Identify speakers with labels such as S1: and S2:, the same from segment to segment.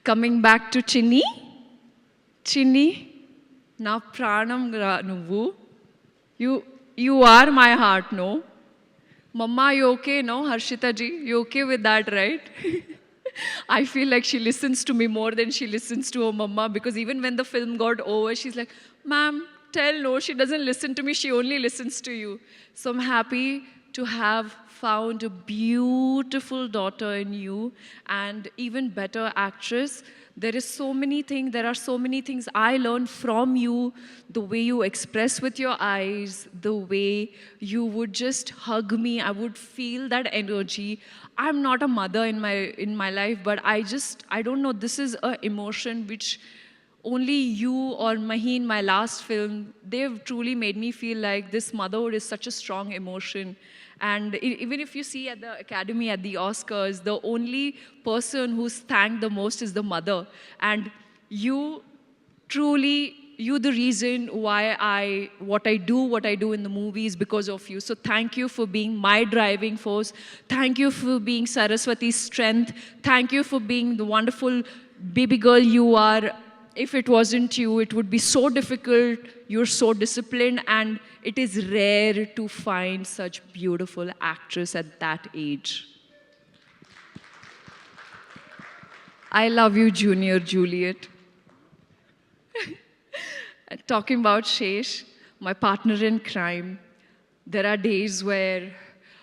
S1: Coming back to Chinni. Chinni, na pranam nuvu. You are my heart, no? Mama, you okay, no? Harshita ji, you okay with that, right? I feel like she listens to me more than she listens to her mama, because even when the film got over, she's like, ma'am, tell no, she doesn't listen to me, she only listens to you. So I'm happy to have found a beautiful daughter in you, and even better actress. There are so many things I learned from you, the way you express with your eyes, the way you would just hug me, I would feel that energy. I'm not a mother in my life, but I don't know, this is an emotion which only you or Maheen, my last film, they've truly made me feel like this motherhood is such a strong emotion. And even if you see at the Academy, at the Oscars, the only person who's thanked the most is the mother. And you truly, you the reason why what I do in the movies because of you. So thank you for being my driving force. Thank you for being Saraswati's strength. Thank you for being the wonderful baby girl you are. If it wasn't you, it would be so difficult. You're so disciplined, and it is rare to find such beautiful actress at that age. I love you, Junior Juliet. Talking about Shesh, my partner in crime, there are days where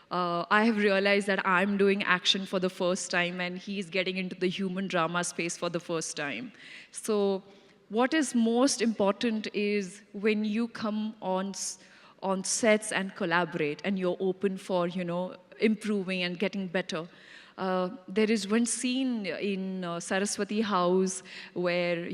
S1: I have realized that I'm doing action for the first time and he's getting into the human drama space for the first time. So what is most important is when you come on sets and collaborate and you're open for, improving and getting better. There is one scene in Saraswati House where,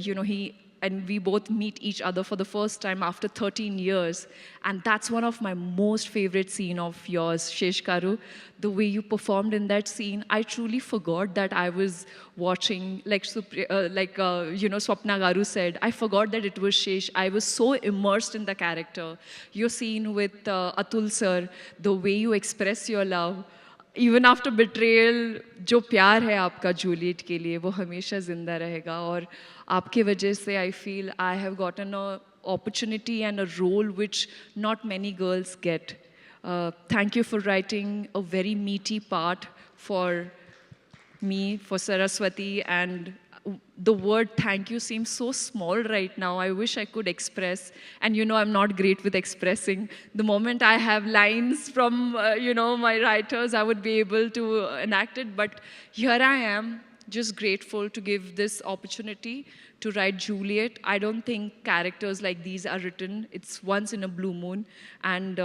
S1: we both meet each other for the first time after 13 years. And that's one of my most favorite scene of yours, Shesh Karu. The way you performed in that scene, I truly forgot that I was watching, Swapna Garu said, I forgot that it was Shesh. I was so immersed in the character. Your scene with Atul sir, the way you express your love, even after betrayal जो प्यार है आपका Juliet के लिए वो हमेशा जिंदा रहेगा और आपके वजह से I feel I have gotten a opportunity and a role which not many girls get. Thank you for writing a very meaty part for me, for Saraswati, and the word thank you seems so small right now. I wish I could express, and I'm not great with expressing. The moment I have lines from my writers, I would be able to enact it, but here I am, just grateful to give this opportunity to write Juliet. I don't think characters like these are written. It's once in a blue moon. And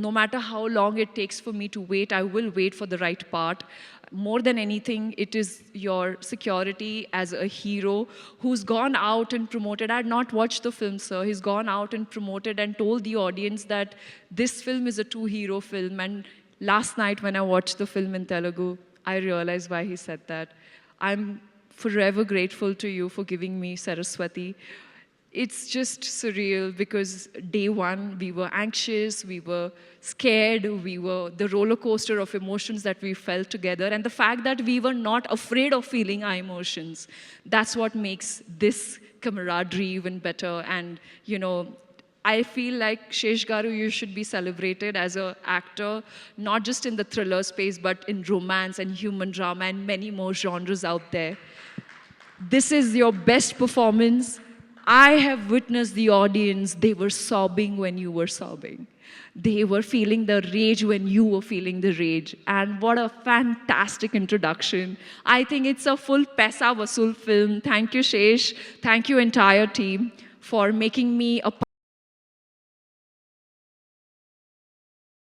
S1: no matter how long it takes for me to wait, I will wait for the right part. More than anything, it is your security as a hero who's gone out and promoted. I had not watched the film, sir. He's gone out and promoted and told the audience that this film is a two-hero film. And last night when I watched the film in Telugu, I realized why he said that. I'm forever grateful to you for giving me Saraswati. It's just surreal because day one, we were anxious, we were scared, we were the roller coaster of emotions that we felt together. And the fact that we were not afraid of feeling our emotions, that's what makes this camaraderie even better. And, I feel like Shesh Garu, you should be celebrated as an actor, not just in the thriller space, but in romance and human drama and many more genres out there. This is your best performance. I have witnessed the audience. They were sobbing when you were sobbing. They were feeling the rage when you were feeling the rage. And what a fantastic introduction. I think it's a full Paisa Vasool film. Thank you, Shesh. Thank you, entire team, for making me a